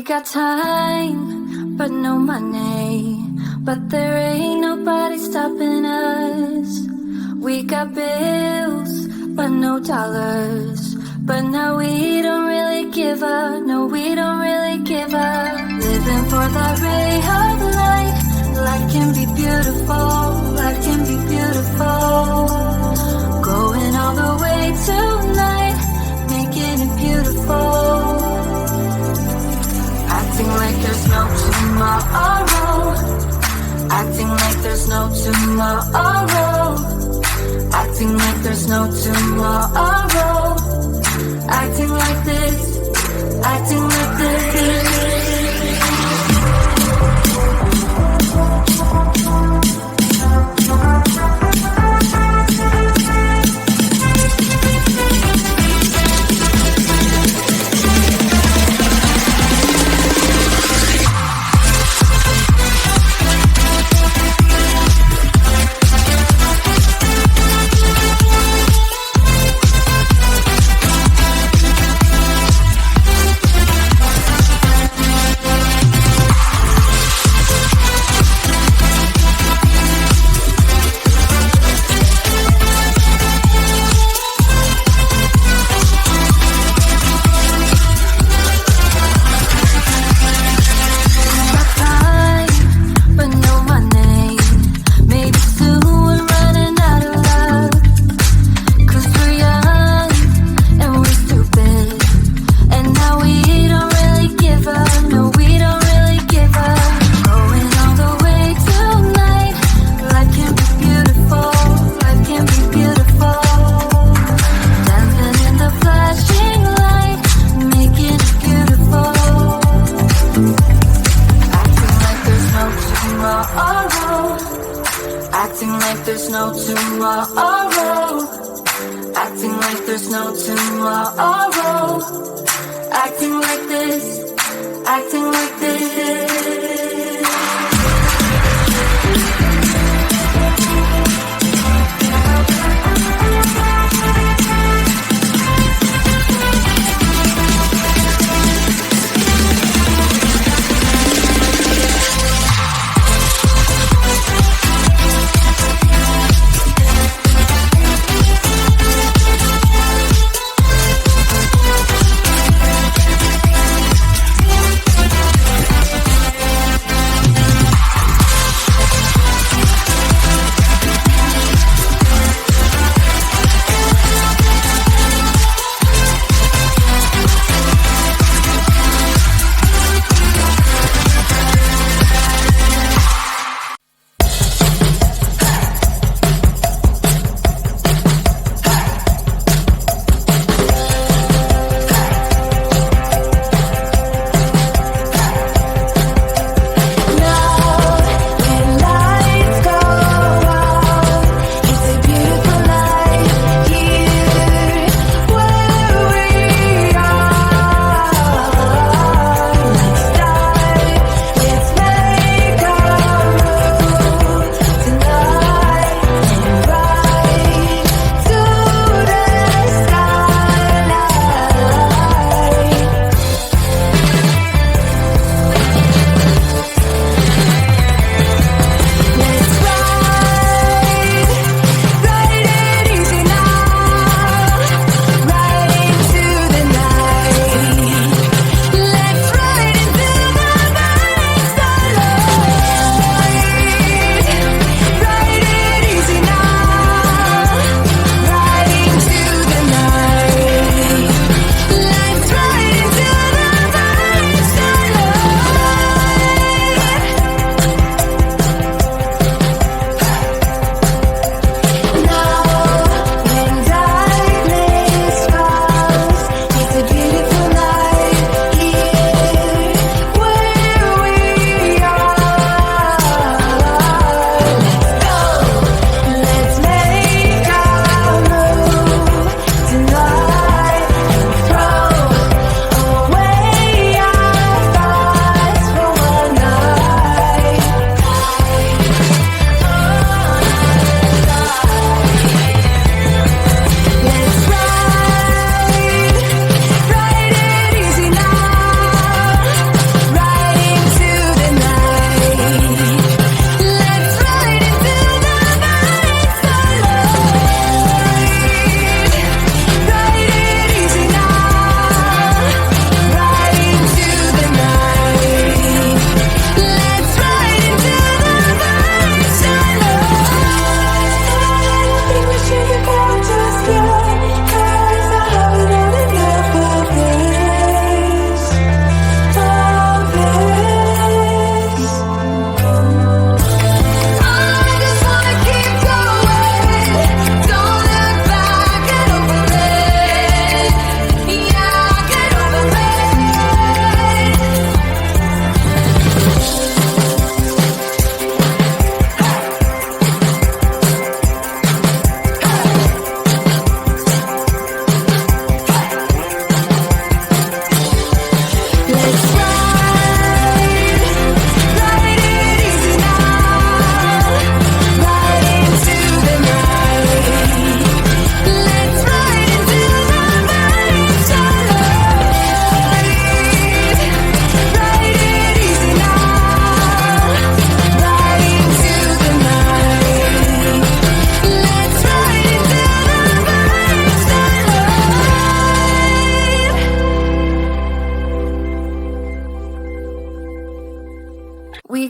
We got time, but no money. But there ain't nobody stopping us. We got bills, but no dollars. But now we don't really give up. No, we don't really give up. Living for that ray of light. Life can be beautiful. Life can be beautiful. Going all the way tonight, making it beautiful. Acting like there's no tomorrow. Acting like there's no tomorrow. Acting like there's no tomorrow. Acting like this. Acting like this. Acting like there's no tomorrow. Acting like there's no tomorrow. Acting like this. Acting like this.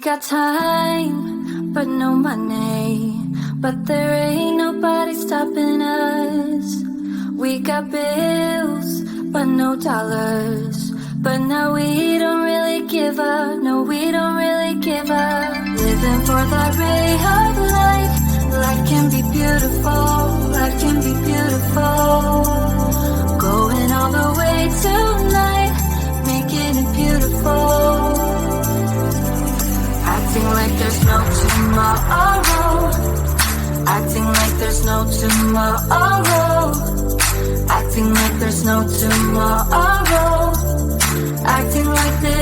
got time, but no money. But there ain't nobody stopping us. We got bills, but no dollars. But now we don't really give up. No, we don't really give up. Living for that ray of light. Life can be beautiful. Life can be beautiful. Going all the way tonight, making it beautiful. Acting like there's no tomorrow. Acting like there's no tomorrow. Acting like there's no tomorrow. Acting like this.